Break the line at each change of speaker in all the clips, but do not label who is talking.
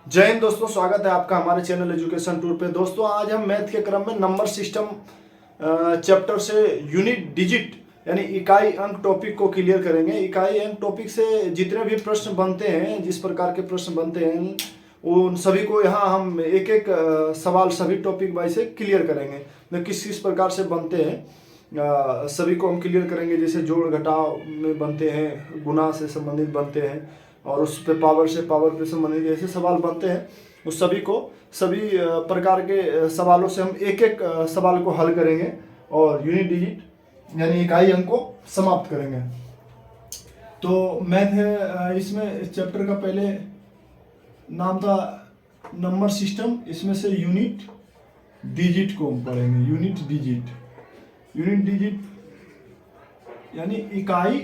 जय हिंद दोस्तों, स्वागत है आपका हमारे चैनल एजुकेशन टूर पे। दोस्तों आज हम मैथ के क्रम में नंबर सिस्टम चैप्टर से यूनिट डिजिट यानी इकाई अंक टॉपिक को क्लियर करेंगे। इकाई अंक टॉपिक से जितने भी प्रश्न बनते हैं, जिस प्रकार के प्रश्न बनते हैं, उन सभी को यहाँ हम एक एक सवाल सभी टॉपिक वाइज से क्लियर करेंगे। तो किस किस प्रकार से बनते हैं सभी को हम क्लियर करेंगे। जैसे जोड़ घटाव में बनते हैं, गुणा से संबंधित बनते हैं, और उस पे पावर पे संबंधित जैसे सवाल बनते हैं, उस सभी को सभी प्रकार के सवालों से हम एक एक सवाल को हल करेंगे और यूनिट डिजिट यानी इकाई अंक को समाप्त करेंगे। तो मैथ है, इसमें चैप्टर का पहले नाम था नंबर सिस्टम, इसमें से यूनिट डिजिट को हम पढ़ेंगे। यूनिट डिजिट यानी इकाई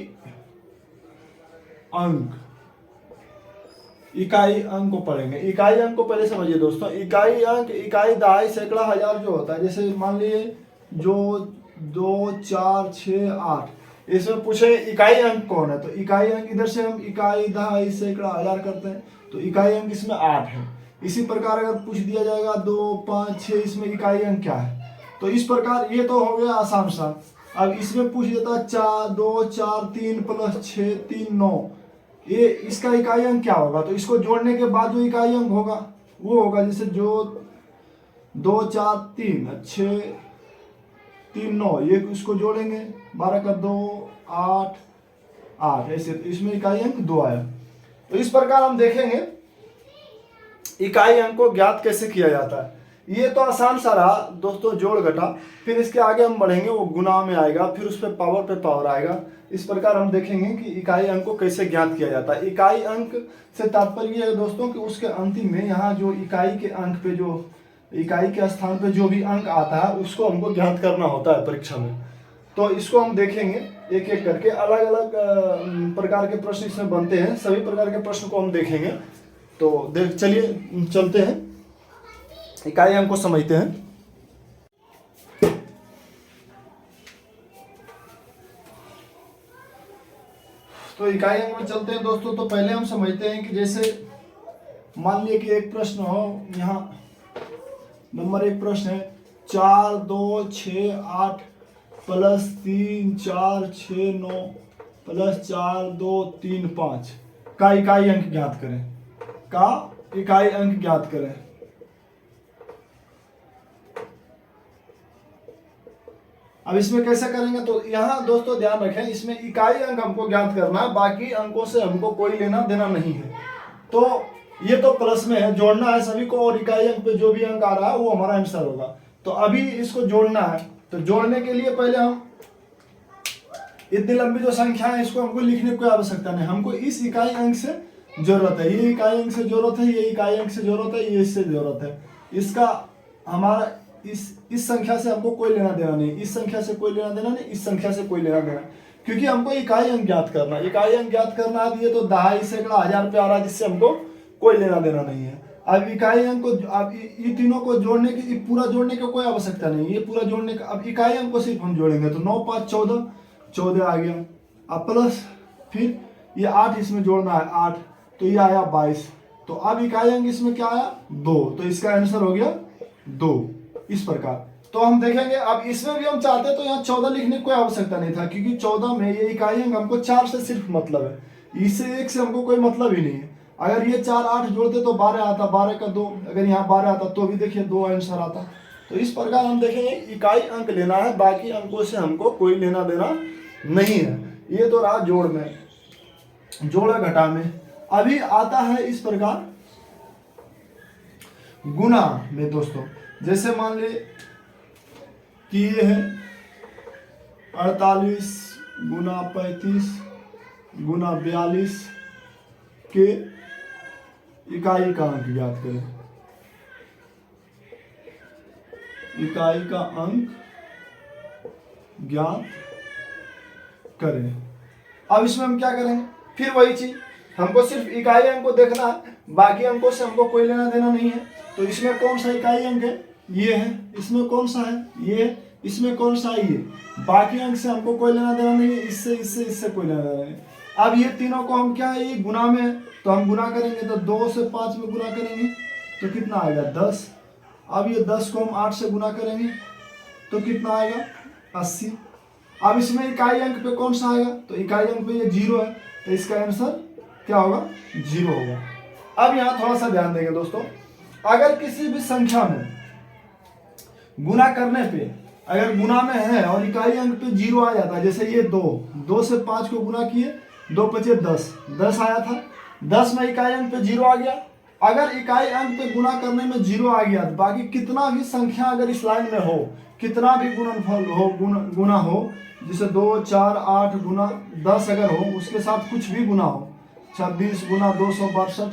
अंक को पढ़ेंगे। इकाई अंक को पहले समझिए दोस्तों। इकाई अंक, इकाई, दहाई, सैकड़ा, हजार जो होता है, जैसे मान लीजिए जो 2, 4, 6, 8, इसमें पूछे इकाई अंक कौन है, तो इकाई अंक इधर से हम इकाई, दहाई, सैकड़ा, हजार करते हैं, तो इकाई अंक इसमें 8 है। इसी प्रकार अगर पूछ दिया जाएगा 2, 5, 6, इसमें इकाई अंक क्या है, तो इस प्रकार ये तो हो गया आसान सा। अब इसमें पूछ देता 4, 2, 4, 3 + 6, 3, 9, ये इसका इकाई अंक क्या होगा, तो इसको जोड़ने के बाद जो इकाई अंक होगा वो होगा, जैसे जो 2, 4, 3, 6, 3, 9, ये इसको जोड़ेंगे 12 का 2, 8, 8, ऐसे, तो इसमें इकाई अंक 2 आया। तो इस प्रकार हम देखेंगे इकाई अंक को ज्ञात कैसे किया जाता है। ये तो आसान सा रहा दोस्तों, जोड़ घटा। फिर इसके आगे हम बढ़ेंगे, वो गुणा में आएगा, फिर उस पर पावर आएगा। इस प्रकार हम देखेंगे कि इकाई अंक को कैसे ज्ञात किया जाता है। इकाई अंक से तात्पर्य है दोस्तों कि उसके अंतिम में यहाँ जो इकाई के अंक पे, जो इकाई के स्थान पे जो भी अंक आता है, उसको हमको ज्ञात करना होता है परीक्षा में। तो इसको हम देखेंगे एक एक करके। अलग अलग प्रकार के प्रश्न इसमें बनते हैं, सभी प्रकार के प्रश्न को हम देखेंगे। तो चलिए चलते हैं, इकाई अंक को समझते हैं। तो इकाई अंक में चलते हैं दोस्तों। तो पहले हम समझते हैं कि जैसे मान लिया कि एक प्रश्न हो, यहाँ नंबर 1 प्रश्न है 4, 2, 6, 8 + 3, 4, 6, 9 + 4, 2, 3, 5 का इकाई अंक ज्ञात करें। अब इसमें कैसे करेंगे, तो यहाँ दोस्तों ध्यान रखें, इसमें इकाई अंक हमको ज्ञात करना है, बाकी अंकों से हमको कोई लेना देना नहीं है। तो ये तो प्लस में है, जोड़ना है सभी को, और इकाई अंक पे जो भी अंक आ रहा है वो हमारा आंसर होगा। तो अभी इसको जोड़ना है, तो जोड़ने के लिए पहले हम इतनी लंबी जो संख्या है इसको हमको लिखने की कोई आवश्यकता नहीं, हमको इस इकाई अंक से जरूरत है, ये इकाई अंक से जरूरत है, ये इकाई अंक से जरूरत है, ये इससे जरूरत है। इसका हमारा इस संख्या से हमको कोई लेना देना नहीं, इस संख्या से कोई लेना देना नहीं, इस संख्या से कोई लेना देना, क्योंकि हमको इकाई अंक ज्ञात करना है। इकाई अंक ज्ञात करना है, ये तो दहाई, सैकड़ा, हजार पे आ रहा है, जिससे हमको कोई लेना देना नहीं है। अब इकाई अंक को, अब ये तीनों को जोड़ने की, पूरा जोड़ने की कोई आवश्यकता नहीं, ये पूरा जोड़ने का, अब इकाई अंक को सिर्फ हम जोड़ेंगे, तो 9, 5, 14, 14 आ गया। अब प्लस फिर ये 8 इसमें जोड़ना है, 8, तो ये आया 22। तो अब इकाई अंक इसमें क्या आया, 2, तो इसका आंसर हो गया 2। इस प्रकार तो हम देखेंगे। अब इसमें भी हम चाहते तो यहाँ 14 लिखने की कोई आवश्यकता नहीं था, क्योंकि 14 में ये इकाई अंक हमको 4 से सिर्फ मतलब है, इससे 1 से हमको कोई मतलब ही नहीं है। अगर ये 4, 8 जोड़ते तो 12 आता, 12 का 2, अगर यहाँ 12 आता तो भी देखिए 2 आंसर आता। तो इस प्रकार हम देखेंगे इकाई अंक लेना है, बाकी अंकों से हमको कोई लेना देना नहीं है। ये तो रहा जोड़ में। जोड़ घटा में अभी आता है इस प्रकार गुणा में दोस्तों। जैसे मान ले कि ये है 48 × 35 × 42 के इकाई का अंक ज्ञात करें। इकाई का अंक ज्ञात करें। अब इसमें हम क्या करेंगे, फिर वही चीज, हमको सिर्फ इकाई अंक को देखना है, बाकी अंकों से हमको कोई लेना देना नहीं है। तो इसमें कौन सा इकाई अंक है, ये है, इसमें कौन सा है, ये, इसमें कौन सा है, ये। बाकी अंक से हमको कोई लेना देना नहीं है, इससे कोई लेना देना नहीं है। अब ये तीनों को हम क्या है, ये गुना में है, तो हम गुना करेंगे तो 2 से 5 में गुना करेंगे तो कितना आएगा 10। अब ये 10 को हम 8 से गुना करेंगे तो कितना आएगा 80। अब इसमें इकाई अंक पे कौन सा आएगा, तो इकाई अंक पे ये 0 है, तो इसका आंसर क्या होगा 0 होगा। अब यहाँ थोड़ा सा ध्यान देंगे दोस्तों, अगर किसी भी संख्या में गुना करने पे अगर गुना में है और इकाई अंक पे 0 आ जाता है, जैसे ये 2 से 5 को गुना किए 2 पचे 10 आया था, 10 में इकाई अंक पे 0 आ गया। अगर इकाई अंक पे गुना करने में 0 आ गया तो बाकी कितना भी संख्या अगर इस लाइन में हो, कितना भी गुणनफल हो, गुना हो, जैसे 2 4 8 गुना 10 अगर हो, उसके साथ कुछ भी गुना हो, 26 गुना 262,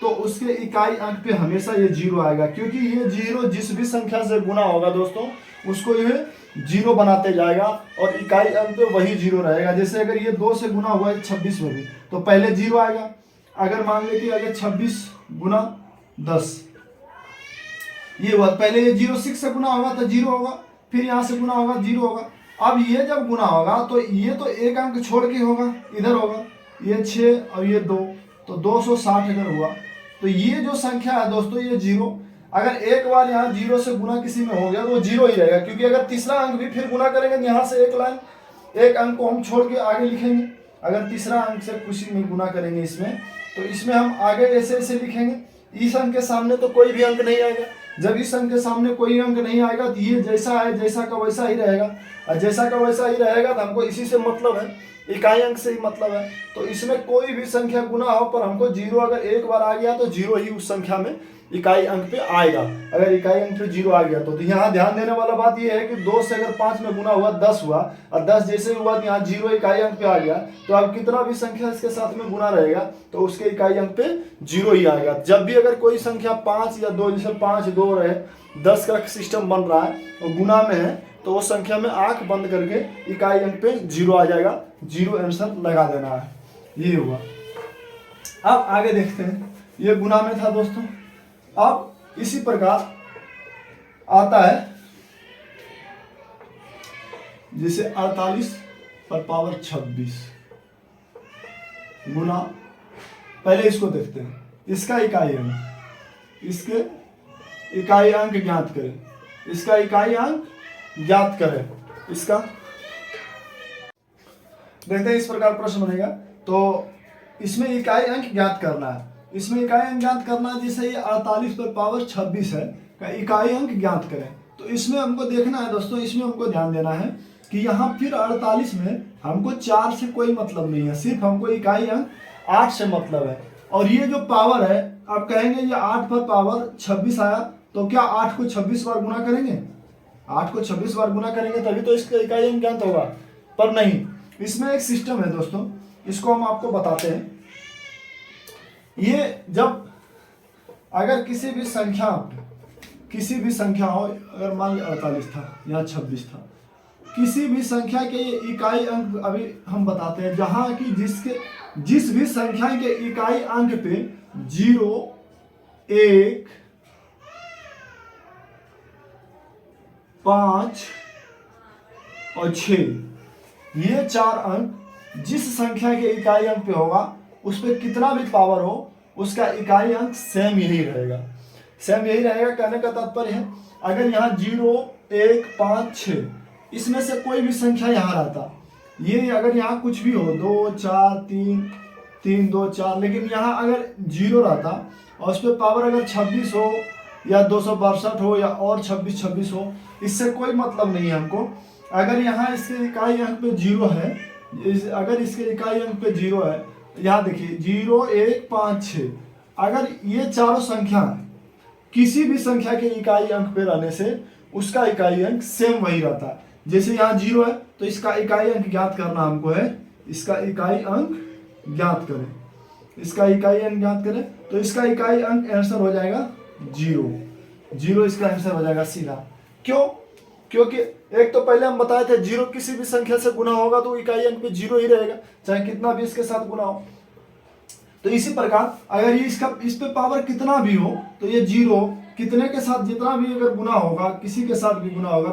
तो उसके इकाई अंक पे हमेशा ये 0 आएगा, क्योंकि ये 0 जिस भी संख्या से गुना होगा दोस्तों उसको ये 0 बनाते जाएगा और इकाई अंक पे वही 0 रहेगा। जैसे अगर ये 2 से गुना हुआ है 26 में भी, तो पहले 0 आएगा। अगर मान लें कि अगर 26 गुना 10 ये हुआ, पहले ये 06 से गुना होगा तो 0 होगा, फिर यहाँ से गुना होगा 0 होगा। अब ये जब गुना होगा तो ये तो एक अंक छोड़ के होगा, इधर होगा, ये 6 और ये 2, तो 260 अगर हुआ तो ये जो संख्या है दोस्तों ये 0, अगर एक बार यहाँ 0 से गुना किसी में हो गया तो वो 0 ही रहेगा, क्योंकि अगर तीसरा अंक भी फिर गुना करेंगे तो यहाँ से एक लाइन एक अंक को हम छोड़ के आगे लिखेंगे। अगर तीसरा अंक से किसी में गुना करेंगे इसमें, तो इसमें हम आगे ऐसे ऐसे लिखेंगे, इस अंक के सामने तो कोई भी अंक नहीं आएगा। जब इस अंक के सामने कोई अंक नहीं आएगा तो ये जैसा है जैसा का वैसा ही रहेगा, और जैसा का वैसा ही रहेगा तो हमको इसी से मतलब है, इकाई अंक से ही मतलब है। तो इसमें कोई भी संख्या गुना हो पर हमको 0 अगर एक बार आ गया तो 0 ही उस संख्या में इकाई अंक पे आएगा। अगर इकाई अंक पे 0 आ गया तो यहाँ ध्यान देने वाला बात ये है कि 2 से अगर 5 में गुना हुआ 10 हुआ, और 10 जैसे हुआ तो यहाँ 0 इकाई अंक पे आ गया, तो अब कितना भी संख्या इसके साथ में गुना रहेगा तो उसके इकाई अंक पे 0 ही आएगा। जब भी अगर कोई संख्या 5 या 2, जैसे 5 2 रहे, 10 का सिस्टम बन रहा है और गुना में है, तो वो संख्या में आंख बंद करके इकाई अंक पे 0 आ जाएगा, 0 आंसर लगा देना है। ये हुआ। अब आगे देखते हैं, ये गुना में था दोस्तों। अब इसी प्रकार आता है जैसे 48 पर पावर 26 गुना, पहले इसको देखते हैं, इसका इकाई अंक, इसके इकाई अंक ज्ञात करें, इसका इकाई अंक ज्ञात करें, इसका देखते हैं। इस प्रकार प्रश्न बनेगा, तो इसमें इकाई अंक ज्ञात करना है, इसमें इकाई अंक ज्ञात करना है। जैसे ये 48 पर पावर 26 है का इकाई अंक ज्ञात करें, तो इसमें हमको देखना है दोस्तों, इसमें हमको ध्यान देना है कि यहाँ फिर 48 में हमको 4 से कोई मतलब नहीं है, सिर्फ हमको इकाई अंक 8 से मतलब है। और ये जो पावर है, आप कहेंगे ये 8 पर पावर 26 आया, तो क्या 8 को 26 बार गुना करेंगे? 8 को 26 बार गुना करेंगे तभी तो इसका इकाई अंक ज्ञात होगा, पर नहीं। इसमें एक सिस्टम है दोस्तों, इसको हम आपको बताते हैं। ये जब अगर किसी भी संख्या हो, अगर मान लीजिए 48 था, यहाँ 26 था, किसी भी संख्या के इकाई अंक अभी हम बताते हैं, जहां की जिस भी संख्या के इकाई अंक पे 0 1 5 और 6 ये 4 अंक जिस संख्या के इकाई अंक पे होगा, उस पर कितना भी पावर हो उसका इकाई अंक सेम यही रहेगा, सेम यही रहेगा। कहने का तात्पर्य है, अगर यहाँ 0 1 5 6 इसमें से कोई भी संख्या यहाँ रहता, ये अगर यहाँ कुछ भी हो 2 4 3 3 2 4, लेकिन यहाँ अगर 0 रहता और उस पर पावर अगर 26 हो या 262 हो या और 26 हो, इससे कोई मतलब नहीं है हमको। अगर यहाँ इसके इकाई अंक पे 0 है, अगर इसके इकाई अंक पे 0 है, यहाँ देखिए 0 1 5 6, अगर ये चारों संख्या किसी भी संख्या के इकाई अंक पे रहने से उसका इकाई अंक सेम वही रहता है। जैसे यहाँ 0 है तो इसका इकाई अंक ज्ञात करना हमको है, इसका इकाई अंक ज्ञात करें, इसका इकाई अंक ज्ञात करें, तो इसका इकाई अंक आंसर हो जाएगा 0 इसका आंसर हो जाएगा सीधा। क्यों? क्योंकि एक तो पहले हम बताए थे 0 किसी भी संख्या से गुना होगा तो इकाई अंक पे 0 ही रहेगा, चाहे कितना भी इसके साथ गुना हो। तो इसी प्रकार अगर ये इस पे पावर कितना भी हो तो ये 0 कितने के साथ जितना भी अगर गुना होगा, किसी के साथ भी गुना होगा,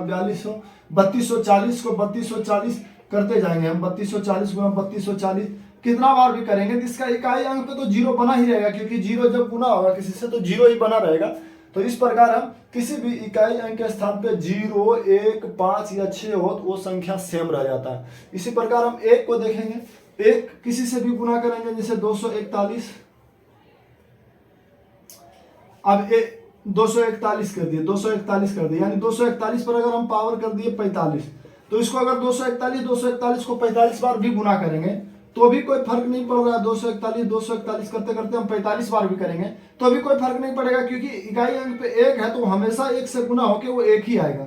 4240 को 3240 करते जाएंगे हम, 3240 गुना 3240 कितना बार भी करेंगे तो इसका इकाई अंक पे तो जीरो बना ही रहेगा, क्योंकि जीरो जब गुना होगा किसी से तो जीरो ही बना रहेगा। तो इस प्रकार हम किसी भी इकाई अंक के स्थान पे 0, 1, 5 या 6 हो तो वो संख्या सेम रह जाता है। इसी प्रकार हम 1 को देखेंगे, 1 किसी से भी गुना करेंगे, जैसे 241, अब 241 कर दिए, 241 कर दिए, यानी 241 पर अगर हम पावर कर दिए 45, तो इसको अगर 241 को 45 बार भी गुना करेंगे तो भी कोई फर्क नहीं पड़ रहा है। 241 करते करते हम 45 बार भी करेंगे तो भी कोई फर्क नहीं पड़ेगा, क्योंकि इकाई अंक पे 1 है तो हमेशा 1 से गुना होके वो 1 ही आएगा,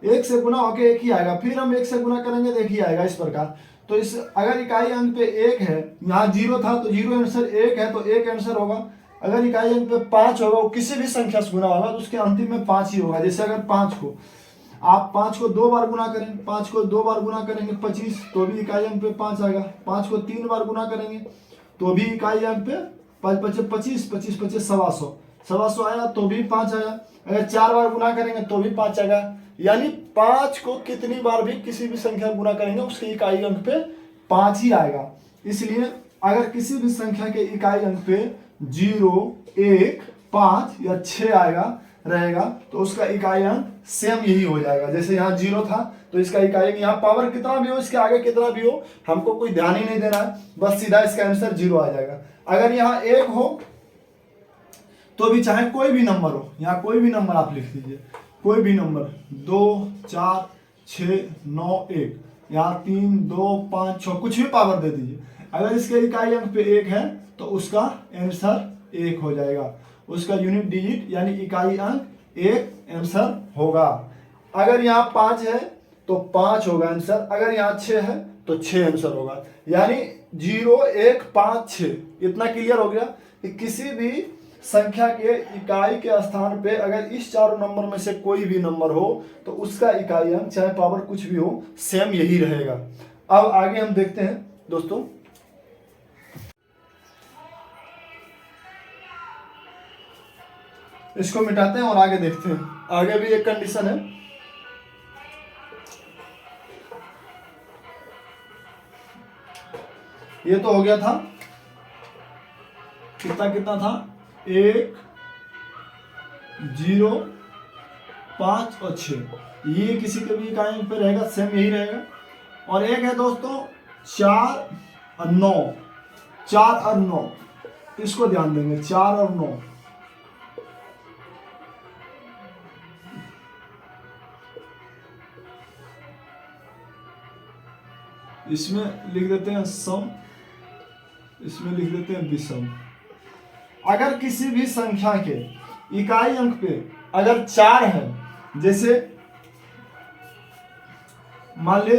1 से गुना होके 1 ही आएगा, फिर हम 1 से गुना करेंगे तो 1 ही आएगा। इस प्रकार तो इस अगर इकाई अंक पे 1 है, यहाँ 0 था तो 0 आंसर, 1 है तो 1 आंसर होगा। अगर इकाई अंक पे 5 होगा, वो किसी भी संख्या से गुना होगा तो उसके अंतिम में 5 ही होगा। जैसे अगर 5 को आप 5 को 2 बार गुना करें, 5 को 2 बार गुना करेंगे 25, तो भी इकाई अंक पे 5 आएगा। 5 को 3 बार गुना करेंगे तो भी इकाई अंक पे 5 5 25, 25 25 125, 125 आया तो भी 5 आया। अगर 4 बार गुना करेंगे तो भी 5 आएगा, यानी 5 को कितनी बार भी किसी भी संख्या गुना करेंगे उसके इकाई अंक पे 5 ही आएगा। इसलिए अगर किसी भी संख्या के इकाई अंक पे 0, 1, 5 या 6 आएगा रहेगा तो उसका इकाई अंक सेम यही हो जाएगा। जैसे यहाँ 0 था तो इसका इकाई अंक, यहाँ पावर कितना भी हो, इसके आगे कितना भी हो, हमको कोई ध्यान ही नहीं देना है, बस सीधा इसका आंसर 0 आ जाएगा। अगर यहाँ 1 हो तो भी चाहे कोई भी नंबर हो, यहाँ कोई भी नंबर आप लिख दीजिए, कोई भी नंबर 2, 4, 6, 9, 1, यहाँ 3, 2, 5, 6 कुछ भी पावर दे दीजिए। अगर इसके इकाई अंक पे 1 है तो उसका आंसर 1 हो जाएगा, उसका यूनिट डिजिट यानी इकाई अंक 1 आंसर होगा। अगर यहाँ 5 है तो 5 होगा आंसर, अगर यहाँ 6 है तो 6 आंसर होगा, यानी 0, 1, 5, 6। इतना क्लियर हो गया कि किसी भी संख्या के इकाई के स्थान पे अगर इस चारों नंबर में से कोई भी नंबर हो तो उसका इकाई अंक चाहे पावर कुछ भी हो सेम यही रहेगा। अब आगे हम देखते हैं दोस्तों, इसको मिटाते हैं और आगे देखते हैं। आगे भी एक कंडीशन है, ये तो हो गया था, कितना था 1, 0, 5 और 6, ये किसी के भी इकाई पे रहेगा, सेम यही रहेगा। और एक है दोस्तों 4 और 9, 4 और 9, इसको ध्यान देंगे, 4 और 9, इसमें लिख देते हैं सम, इसमें लिख देते हैं विषम। अगर किसी भी संख्या के इकाई अंक पे अगर 4 है, जैसे मान ले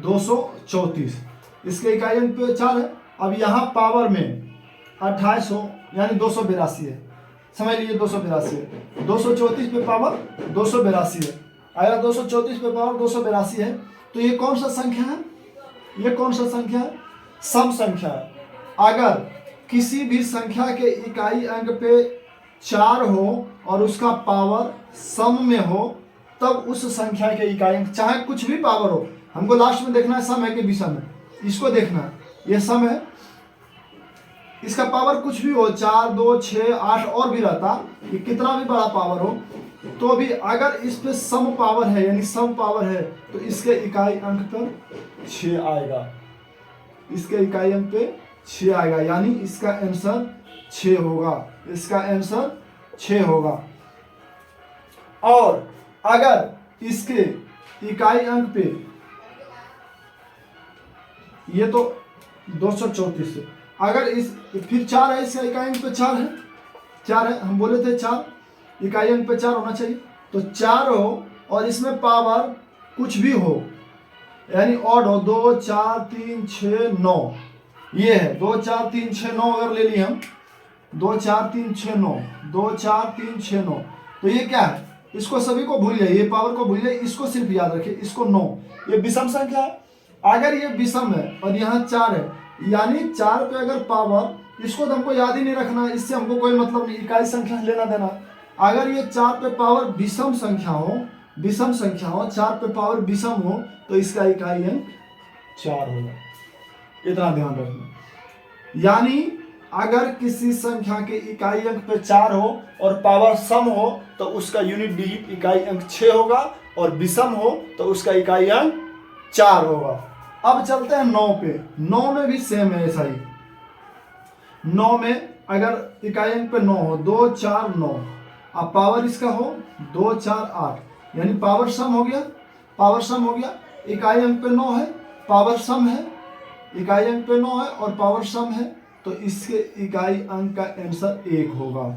234, इसके इकाई अंक पे 4 है, अब यहाँ पावर में 28 हो यानी 282 है, समझ लीजिए 282 है, 234 पे पावर 282 है। अगर 234 पे पावर 282 है तो ये कौन सा संख्या है, ये कौन सा संख्या है, सम संख्या है। अगर किसी भी संख्या के इकाई अंक पे 4 हो और उसका पावर सम में हो तब उस संख्या के इकाई अंक, चाहे कुछ भी पावर हो, हमको लास्ट में देखना है सम है कि विषम है, इसको देखना है, ये सम है, इसका पावर कुछ भी हो, 4, 2, 6, 8 और भी रहता, ये कितना भी बड़ा पावर हो तो भी अगर इस पे सम पावर है यानी सम पावर है तो इसके इकाई अंक पर 6 आएगा, इसके इकाई अंक पे 6 आएगा, यानी इसका आंसर 6 होगा, इसका आंसर 6 होगा। और अगर इसके इकाई अंक पे, ये तो 234 है, अगर इस फिर 4 है, इसका इकाई अंक पे 4 है, 4 है, हम बोले थे 4 इकाई अंक पे 4 होना चाहिए, तो 4 हो और इसमें पावर कुछ भी हो यानी ऑड हो, 2, 4, 3, 6, 9, ये है 2, 4, 3, 6, 9 अगर ले लिए हम, 2, 4, 3, 6, 9, 2, 4, 3, 6, 9, तो ये क्या है, इसको सभी को भूल जाइए, ये पावर को भूल जाइए, इसको सिर्फ याद रखिए, इसको 9, ये विषम संख्या है। अगर ये विषम है और यहाँ 4 है, यानी 4 पे अगर पावर, इसको तो हमको याद ही नहीं रखना, इससे हमको कोई मतलब नहीं, इकाई संख्या लेना देना। अगर ये 4 पे पावर विषम संख्या हो, विषम संख्या हो, 4 पे पावर विषम हो तो इसका इकाई अंक 4 होगा। इतना ध्यान रखना। यानी अगर किसी संख्या के इकाई अंक पे 4 हो और पावर सम हो तो उसका यूनिट डिजिट इकाई अंक 6 होगा, और विषम हो तो उसका इकाई अंक 4 होगा। अब चलते हैं 9 पे। 9 में भी सेम है ऐसा ही। 9 में अगर इकाई अंक पे 9 हो, 2 4 9, अब पावर इसका हो 2 4 8, यानी पावर सम हो गया। पावर सम हो गया, इकाई अंक पे 9 है, पावर सम है, इकाई अंक पे 9 है और पावर सम है, तो इसके इकाई अंक का आंसर 1 होगा।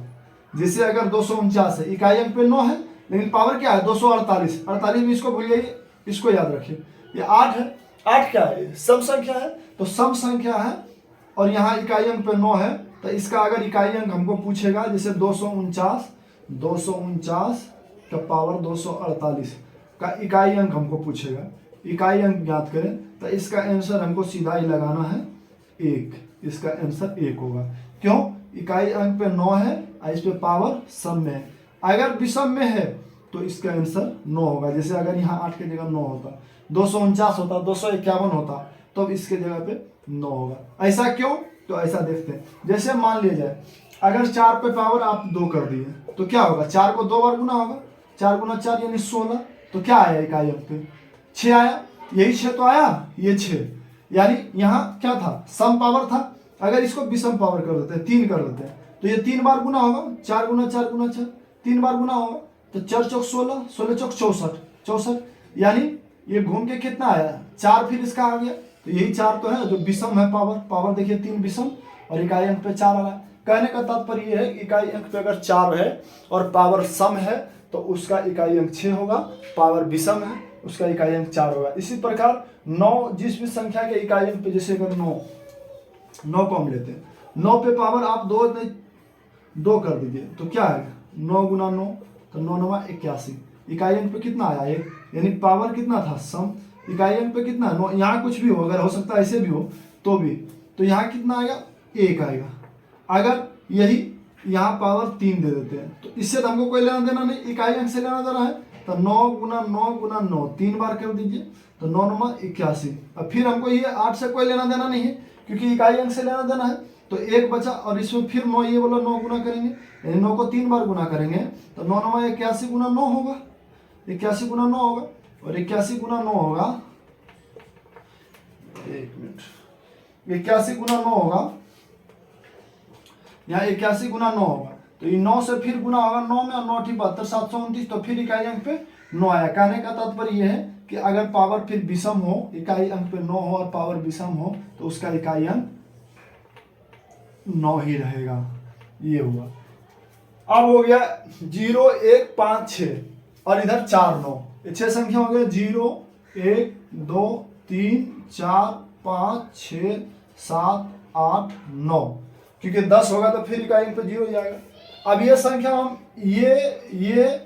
जैसे अगर 249 है, इकाई अंक पे 9 है लेकिन पावर क्या है 248, 48 में इसको भूल जाइए, इसको याद रखिए। ये 8 है, 8 क्या है, सम संख्या है, तो सम संख्या है और यहाँ इकाई अंक पे 9 है, तो इसका अगर इकाई अंक हमको पूछेगा, जैसे 249 का पावर 248 का इकाई अंक हमको पूछेगा, इकाई अंक ज्ञात करें, तो इसका आंसर हमको सीधा ही लगाना है 1। इसका आंसर 1 होगा। क्यों? इकाई अंक पे 9 है और इस पे पावर सम में है। अगर विषम में है तो इसका आंसर 9 होगा। जैसे अगर यहाँ 8 की जगह 9 होता, 249 होता, 251 होता, तो इसके जगह पे 9 होगा। ऐसा क्यों? तो ऐसा देखते हैं। जैसे मान लिया जाए अगर 4 पे पावर आप 2 कर दिए तो क्या होगा, 4 को 2 बार गुना होगा, 4 गुना 4 यानी 16, तो क्या आया इकाई अंक पे 6 आया, यही 6 तो आया, ये 6, यानी यहाँ क्या था, सम पावर था। अगर इसको विषम पावर कर देते हैं, 3 कर देते हैं, तो ये 3 बार गुना होगा, 4 गुना 4 गुना 6, 3 बार गुना होगा, तो 4 चौक 16, 16 चौक 64, यानी ये घूम के कितना आया 4, फिर इसका आ गया, तो यही 4 तो है जो विषम है। पावर देखिए 3 विषम और इकाई अंक पे 4 आ रहा है। कहने का तात्पर्य यह है इकाई अंक पे अगर 4 है और पावर सम है तो उसका इकाई अंक 6 होगा, पावर विषम है उसका इकाई अंक 4 होगा। इसी प्रकार 9 जिस भी संख्या के इकाई अंक पे, जैसे अगर 9 को हम लेते हैं, 9 पे पावर आप 2 कर दीजिए तो क्या है 9 गुना 9, तो 9 9 81, इकाई अंक पे कितना आया 1, यानी पावर कितना था सम, इकाई अंक पे कितना 9, यहाँ कुछ भी हो, अगर हो सकता है ऐसे भी हो तो भी, तो यहाँ कितना आएगा 1 आएगा। अगर यही यहाँ पावर 3 दे देते हैं तो इससे तो हमको कोई लेना देना नहीं, इकाई अंक से लेना देना है, तो 9 गुना 9 गुना 9 3 बार कर दीजिए, तो 9 9 81। अब फिर हमको ये 8 से कोई लेना देना नहीं है क्योंकि इकाई अंक से लेना देना है, तो 1 बचा और इसमें फिर 9 ये बोला 9 गुना करेंगे, यानी 9 को 3 बार गुना करेंगे, तो 9 9 81 गुना 9 होगा, 81 गुना 9 होगा, और 81 गुना 9 होगा, 1 मिनट, 81 गुना 9 होगा, यहाँ 81 गुना 9 होगा, तो ये 9 से फिर गुना होगा 9 में, और 9 ठी 72, 729, तो फिर इकाई अंक पे 9 आया। कहने का तात्पर्य यह है कि अगर पावर फिर विषम हो, इकाई अंक पे 9 हो और पावर विषम हो, तो उसका इकाई अंक 9 ही रहेगा। ये हुआ। अब हो गया 0 1 5 6 और इधर 4 9, ये 6 संख्या हो गया 0 1 2 3 4 5 6 7 8 9, क्योंकि 10 होगा तो फिर इकाई अंक पे 0 जाएगा। अब ये संख्या हम ये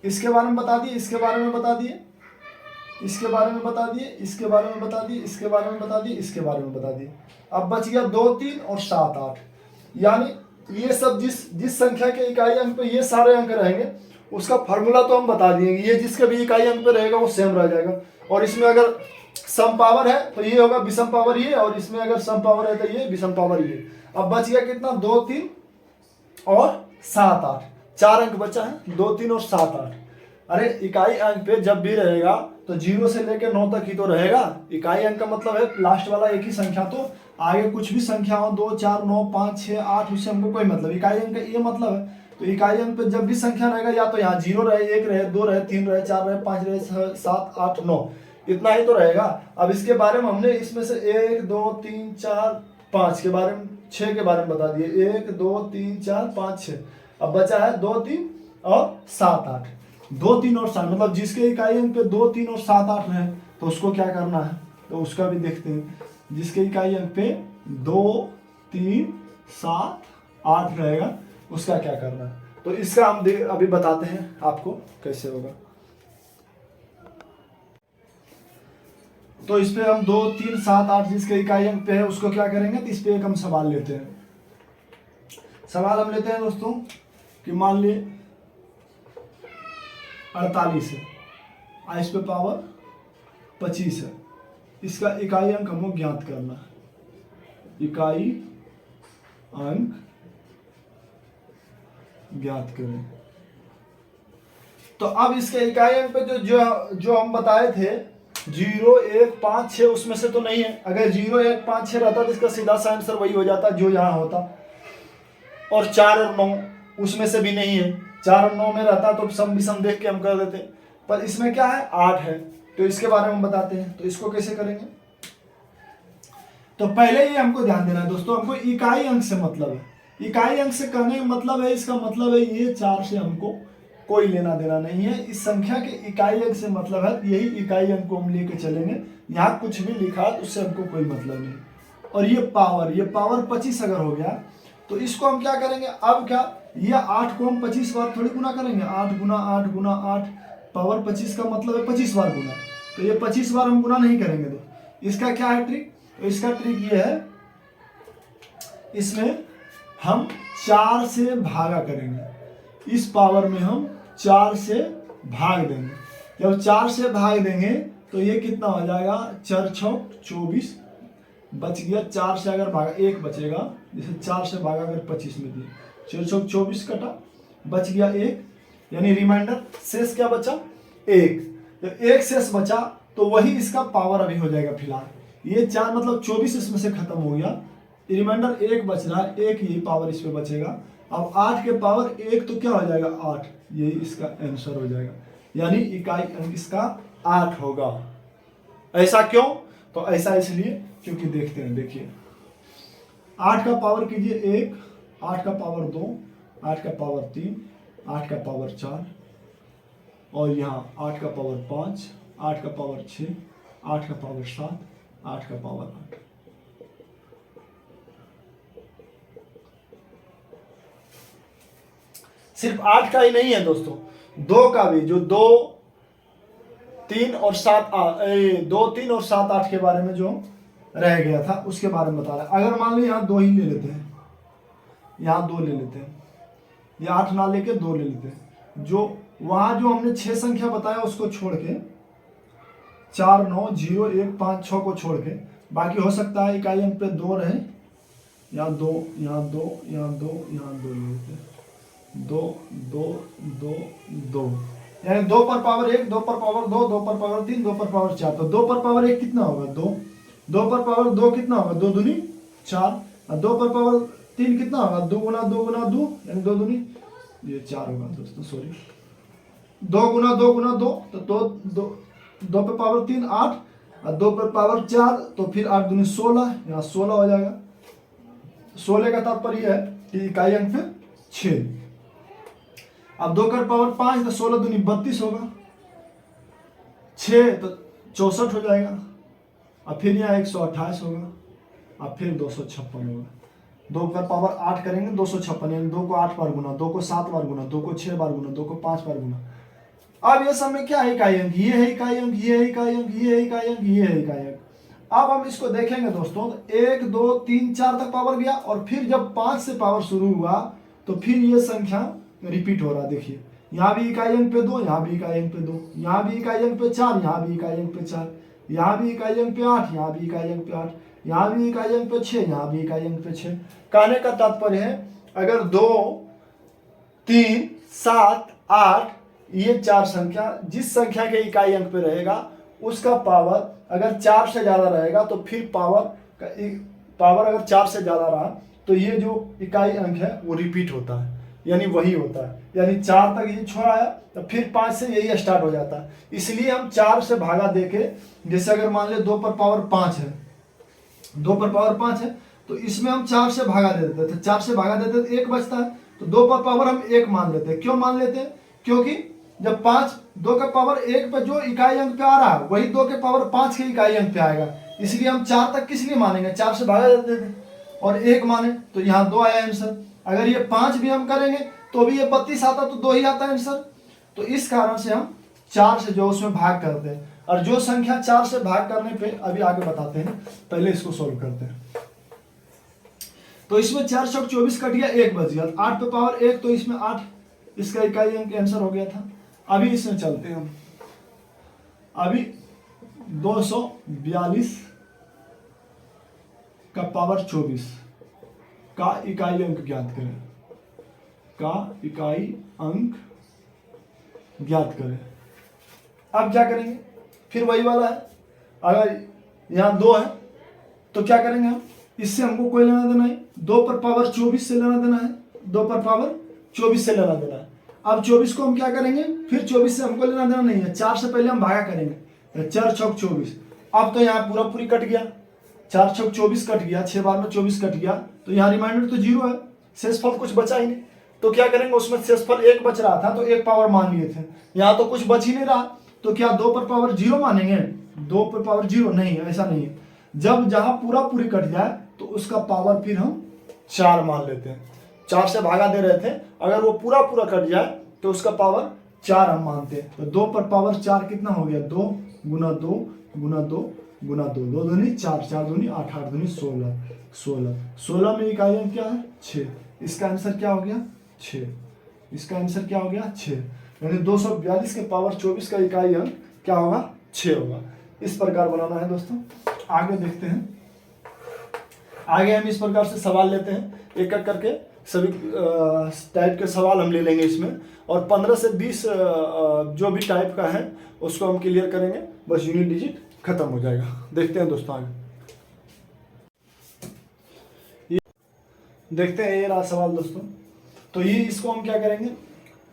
इसके बारे में बता दिए, इसके बारे में बता दिए, इसके बारे में बता दिए, इसके बारे में बता दिए, इसके बारे में बता दिए, इसके बारे में बता दिए। अब बच गया 2 3 और 7 8, यानी ये सब जिस संख्या के इकाई अंक पे ये सारे अंक रहेंगे उसका फार्मूला तो हम बता दिएंगे। ये जिसके भी इकाई अंक पे रहेगा वो सेम रह जाएगा, और इसमें अगर सम पावर है तो ये होगा विषम पावर ये, और इसमें अगर सम पावर है तो ये विषम पावर ये। अब बच गया कितना 2 3 और 7 8, 4 अंक बचा है, 2 3 और 7 8। अरे इकाई अंक पे जब भी रहेगा तो 0 से लेकर 9 तक ही तो रहेगा। इकाई अंक का मतलब है लास्ट वाला एक ही संख्या, तो आगे कुछ भी संख्या हो 2 4 9 5 6 8, उससे हमको कोई मतलब, इकाई अंक का ये मतलब है। तो इकाई अंक पे जब भी संख्या रहेगा या तो यहाँ 0 रहे, 1 रहे, 2 रहे, 3 रहे, 4 रहे, 5 रहे, 7 8 9, इतना ही तो रहेगा। अब इसके बारे में हमने इसमें से 1 2 3 4 5 के बारे में, 6 के बारे में बता दिए, 1 2 3 4 5 6। अब बचा है 2 3 और 7 8, 2 3 और 7, मतलब जिसके इकाई अंक पे 2 3 और 7 8 रहे तो उसको क्या करना है, तो उसका भी देखते हैं। जिसके इकाई अंक पे 2 3 7 8 रहेगा उसका क्या करना है, तो इसका हम अभी बताते हैं आपको कैसे होगा। तो इस पे हम 2 3 7 8 जिसके इकाई अंक पे है उसको क्या करेंगे, तो इस पे एक हम सवाल लेते हैं। सवाल हम लेते हैं दोस्तों कि मान लिए 48 है, इस पे पावर 25 है। इसका इकाई अंक हमको ज्ञात करना है, इकाई अंक ज्ञात करें। तो अब इसके इकाई अंक पे जो हम बताए थे 0, 1, 5, 6 उसमें से तो नहीं है। अगर 0, 1, 5, 6 रहता तो इसका सीधा सा आंसर वही हो जाता जो यहाँ होता। और 4 और 9 उसमें से भी नहीं है। 4 और 9 में रहता तो सम विषम देख के हम कर देते, पर इसमें क्या है 8 है। तो इसके बारे में हम बताते हैं। तो इसको कैसे करेंगे, तो पहले ये हमको ध्यान देना है दोस्तों, हमको इकाई अंक से मतलब है। इकाई अंक से करने का मतलब है, इसका मतलब है ये 4 से हमको कोई लेना देना नहीं है। इस संख्या के इकाई अंक से मतलब है, यही इकाई अंक को हम लेके चलेंगे। यहाँ कुछ भी लिखा उससे हमको कोई मतलब नहीं। और ये पावर 25 अगर हो गया तो इसको हम क्या करेंगे, अब क्या ये 8 को हम 25 बार थोड़ी गुना करेंगे। 8 गुना 8 गुना 8 पावर 25 का मतलब है 25 बार गुना। तो ये 25 बार हम गुना नहीं करेंगे। तो इसका क्या है ट्रिक, तो इसका ट्रिक ये है, इसमें हम 4 से भागा करेंगे। इस पावर में हम 4 से भाग देंगे। जब 4 से भाग देंगे तो ये कितना हो जाएगा, 4 छक 24 बच गया। 4 से अगर भागा 1 बचेगा, जैसे 4 से भागा अगर 25 में दिए, 4 छक 24 कटा, बच गया 1, यानी रिमाइंडर शेष क्या बचा 1। तो 1 शेष बचा तो वही इसका पावर अभी हो जाएगा फिलहाल। ये 4 मतलब 24 इसमें से खत्म हो गया, रिमाइंडर 1 बच रहा है, 1 ही पावर इस पे बचेगा। अब 8 के पावर 1 तो क्या हो जाएगा 8, यही इसका आंसर हो जाएगा। यानी इकाई अंक इसका 8 होगा। ऐसा क्यों, तो ऐसा इसलिए क्योंकि देखते हैं, देखिए 8 का पावर कीजिए 1, 8 का पावर 2, 8 का पावर 3, 8 का पावर 4, और यहाँ 8 का पावर 5, 8 का पावर 6, 8 का पावर 7, 8 का पावर 8। सिर्फ 8 का ही नहीं है दोस्तों, 2 का भी, जो 2, 3 और 7 2, 3 और 7, 8 के बारे में जो रह गया था उसके बारे में बता रहा है। अगर मान लो यहाँ 2 ही ले लेते हैं, यहाँ 2 ले लेते हैं, या 8 ना लेके 2 ले लेते हैं। जो वहां जो हमने 6 संख्या बताया उसको छोड़ के, 4, 9, 0, 1, 5, 6 को छोड़ के, बाकी हो सकता है इकाई अंक पे 2 रहे, यहाँ 2, यहाँ 2, यहाँ 2, यहाँ 2 ले लेते हैं। 2, 2, 2, 2, यानी 2 पर पावर 1, 2 पर पावर 2, 2 पर पावर 3, 2 पर पावर 4। तो 2 पर पावर 1 कितना होगा 2, 2 पर पावर 2 कितना होगा 2 दूनी 4, और 2 पर पावर 3 कितना होगा 2 गुना 2 गुना 2, यानी 2 दूनी, ये 4 होगा दोस्तों, सॉरी 2 गुना 2 गुना 2, तो 2 पर पावर 3 8, और 2 पर पावर 4, तो फिर 8 दूनी 16, यहाँ 16 हो जाएगा। 16 का तात्पर्य है कि इकाई अंक पे 6। अब 2 का पावर 5, तो 16 दूनी 32 होगा, 6 तो 64 हो जाएगा, और फिर यहाँ 128 होगा, और फिर 256 होगा। 2 का पावर 8 करेंगे 256, यानी 2 को 8 बार गुना, 2 को 7 बार गुना, 2 को 6 बार गुना, 2 को 5 बार गुना। अब ये सब में क्या है इकाई अंक, ये है इकाई अंक, ये है इकाई अंक, ये है इकाई अंक, ये है इकाई अंक। अब हम इसको देखेंगे दोस्तों, 1, 2, 3, 4 तक पावर गया, और फिर जब 5 से पावर शुरू हुआ तो फिर ये संख्या रिपीट हो रहा है। देखिए यहाँ भी इकाई अंक पे 2, यहाँ भी इकाई अंक पे 2, यहाँ भी इकाई अंक पे 4, यहाँ भी इकाई अंक पे 4, यहाँ भी इकाई अंक पे 8, यहाँ भी इकाई अंक पे 8, यहाँ भी इकाई अंक पे 6, यहाँ भी इकाई अंक पे 6। कहने का तात्पर्य है अगर 2, 3, 7, 8 ये 4 संख्या, जिस संख्या के इकाई अंक पे रहेगा उसका पावर अगर 4 से ज्यादा रहेगा, तो फिर पावर अगर 4 से ज्यादा रहा तो ये जो इकाई अंक है वो रिपीट होता है, यानी वही होता है। यानी 4 तक ये छोड़ा है तो फिर 5 से यही स्टार्ट हो जाता है। इसलिए हम 4 से भागा देके, जैसे अगर मान ले 2 पर पावर 5 है, 2 पर पावर 5 है, तो इसमें हम 4 से भागा दे देते थे, 4 से भागा देते तो 1 बचता है, तो 2 पर पावर हम 1 मान लेते हैं। क्यों मान लेते हैं, क्योंकि जब 2 का पावर 1 पर जो इकाई अंक पे आ रहा है वही 2 के पावर 5 के इकाई अंक पे आएगा। इसलिए हम 4 तक किस लिए मानेंगे, 4 से भागा देते थे और 1 माने, तो यहाँ 2 आया आंसर। अगर ये 5 भी हम करेंगे तो भी ये 32 आता, तो 2 ही आता है आंसर। तो इस कारण से हम 4 से जो उसमें भाग करते हैं, और जो संख्या 4 से भाग करने पे अभी आगे बताते हैं, पहले इसको सोल्व करते हैं। तो इसमें 4 चौक 24 कट गया, 1 बच गया, 8 पे पावर 1, तो इसमें 8 इसका इकाई अंक आंसर हो गया था। अभी इसमें चलते हैं हम, अभी 242 का पावर 24 का इकाई अंक ज्ञात करें, का इकाई अंक ज्ञात करें। अब क्या करेंगे, फिर वही वाला है, अगर यहाँ 2 है तो क्या करेंगे हम, इससे हमको कोई लेना देना है, 2 पर पावर 24 से लेना देना है, 2 पर पावर 24 से लेना देना है। अब 24 को हम क्या करेंगे, फिर 24 से हमको लेना देना नहीं है, 4 से पहले हम भागा करेंगे, 4 छक 24। अब तो यहाँ पूरा पूरी कट गया, 4 छक 24 कट गया, 6 बार में 24 कट गया, तो यहाँ रिमाइंडर तो 0 है, शेषफल कुछ बचा ही नहीं। तो क्या करेंगे, उसमें शेषफल 1 बच रहा था तो 1 पावर मान लिए थे, यहाँ तो कुछ बच ही नहीं रहा, तो क्या 2 पर पावर 0 मानेंगे, 2 पर पावर 0 नहीं, ऐसा नहीं है। जब जहां पूरा पूरी कट जाए तो उसका पावर फिर हम 4 मान लेते हैं, 4 से भागा दे रहे थे, अगर वो पूरा पूरा कट जाए तो उसका पावर 4 हम मानते हैं। तो 2 पर पावर 4 कितना हो गया, 2 गुना 2 गुना 2 गुना 2, 2 दूनी 4, 4 दूनी 8, 8 दूनी 16, 16, 16 में इकाई अंक क्या है, 6। इसका आंसर क्या हो गया, 6। इसका आंसर क्या हो गया, 6। यानी 242 के पावर 24 का इकाई अंक क्या होगा, 6 होगा। इस प्रकार बनाना है दोस्तों। आगे देखते हैं, आगे हम इस प्रकार से सवाल लेते हैं, एक एक करके सभी टाइप के सवाल हम ले लेंगे इसमें, और 15 से 20 जो भी टाइप का है उसको हम क्लियर करेंगे, बस यूनिट डिजिट खत्म हो जाएगा। देखते हैं दोस्तों आगे, देखते हैं ये रहा सवाल दोस्तों। तो ये इसको हम क्या करेंगे,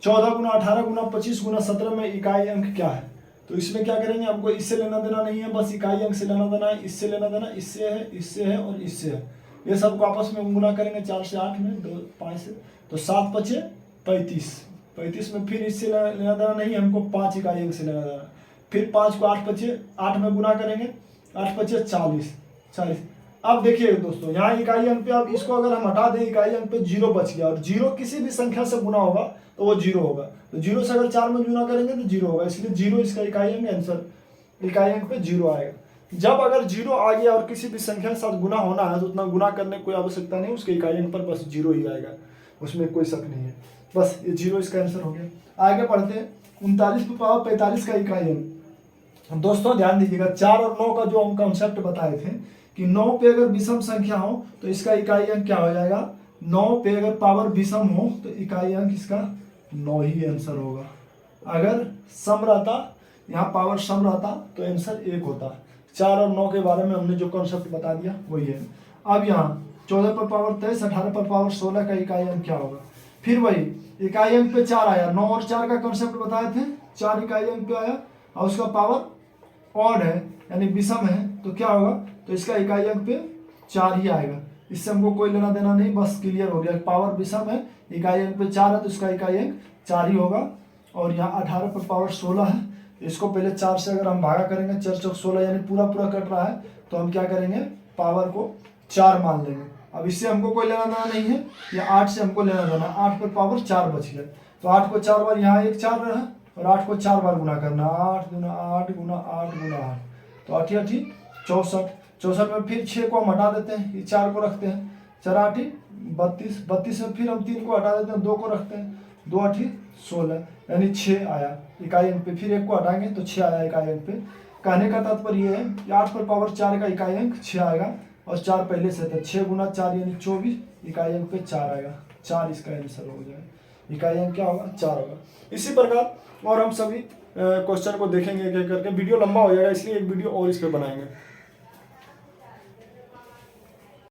14 गुना 18 गुना 25 गुना 17 में इकाई अंक क्या है। तो इसमें क्या करेंगे, हमको इससे लेना देना नहीं है, बस इकाई अंक से लेना देना है, इससे लेना देना, इससे है और इससे है, ये सबको आपस में गुना करेंगे, 4 से 8 में, 2 5 से, तो 7 पचे 35, 35 में फिर इससे लेना देना नहीं है, हमको 5 इकाई अंक से लेना देना, फिर 5 को 8 पचे 8 में गुना करेंगे, 8 पचे 40, 40। अब देखिए दोस्तों, यहाँ इकाई अंक पे, अब इसको अगर हम हटा दें, इकाई अंक पे 0 बच गया, और 0 किसी भी संख्या से गुना होगा तो वो 0 होगा, तो 0 से अगर 4 में गुना करेंगे तो 0 होगा, इसलिए 0 इसका इकाई अंक, आंसर इकाई अंक पे 0 आएगा। जब अगर 0 आ गया और किसी भी संख्या के साथ गुना होना है तो उतना गुना करने की कोई आवश्यकता नहीं, उसके इकाई अंक पर बस 0 ही आएगा, उसमें कोई शक नहीं है, बस ये 0 इसका आंसर हो गया। आगे बढ़ते हैं, 39 पे पावर 45 का इकाई अंक। दोस्तों ध्यान दीजिएगा, 4 और 9 का जो हम कॉन्सेप्ट बताए थे कि 9 पे अगर विषम संख्या हो तो इसका इकाई अंक क्या हो जाएगा, 9 पे अगर पावर विषम हो तो इकाई अंक इसका 9 ही आंसर होगा। अगर सम रहता, यहाँ पावर सम रहता तो आंसर 1 होता। 4 और 9 के बारे में हमने जो कॉन्सेप्ट बता दिया वही है। अब यहाँ 14 पर पावर 23, 18 पर पावर 16 का इकाई अंक क्या होगा। फिर वही इकाई अंक पे 4 आया, 9 और 4 का कॉन्सेप्ट बताए थे, 4 इकाई अंक पे आया और उसका पावर ऑड है यानी विषम है, तो क्या होगा, तो इसका इकाई अंक पे 4 ही आएगा। इससे हमको कोई लेना देना नहीं, बस क्लियर हो गया। पावर विषम है, इकाई अंक पे 4 है तो इसका इकाई अंक 4 ही होगा। और यहाँ 18 पर पावर 16 है, इसको पहले 4 से अगर हम भागा करेंगे, 4 चौक 16 यानी पूरा पूरा कट रहा है, तो हम क्या करेंगे, पावर को 4 मान लेंगे। अब इससे हमको कोई लेना देना नहीं है, या 8 से हमको लेना देना, 8 पर पावर 4 बच गया, तो 8 को 4 बार, यहाँ एक 4 रहा और 8 को 4 बार गुना करना, 8 गुना 8 गुना 8 गुना 8, तो 8 8 64, 64 में फिर 6 को हम हटा देते हैं, ये 4 को रखते हैं, 4 8 32, 32 में फिर हम 3 को हटा देते हैं, 2 को रखते हैं, 2 8 16 यानी 6 आया इकाई अंक पे, फिर 1 को हटाएंगे तो 6 आया इकाई अंक पे। कहने का तात्पर्य ये है कि 8 पर पावर 4 का इकाई अंक 6 आएगा, और 4 पहले से था, 6 गुना 4 यानी 24, इकाई अंक पे 4 आएगा, 4 इसका आंसर हो जाएगा। इकाई अंक क्या होगा, 4 होगा। इसी प्रकार और हम सभी क्वेश्चन को देखेंगे एक एक करके, वीडियो लंबा हो जाएगा इसलिए एक वीडियो और इस पर बनाएंगे।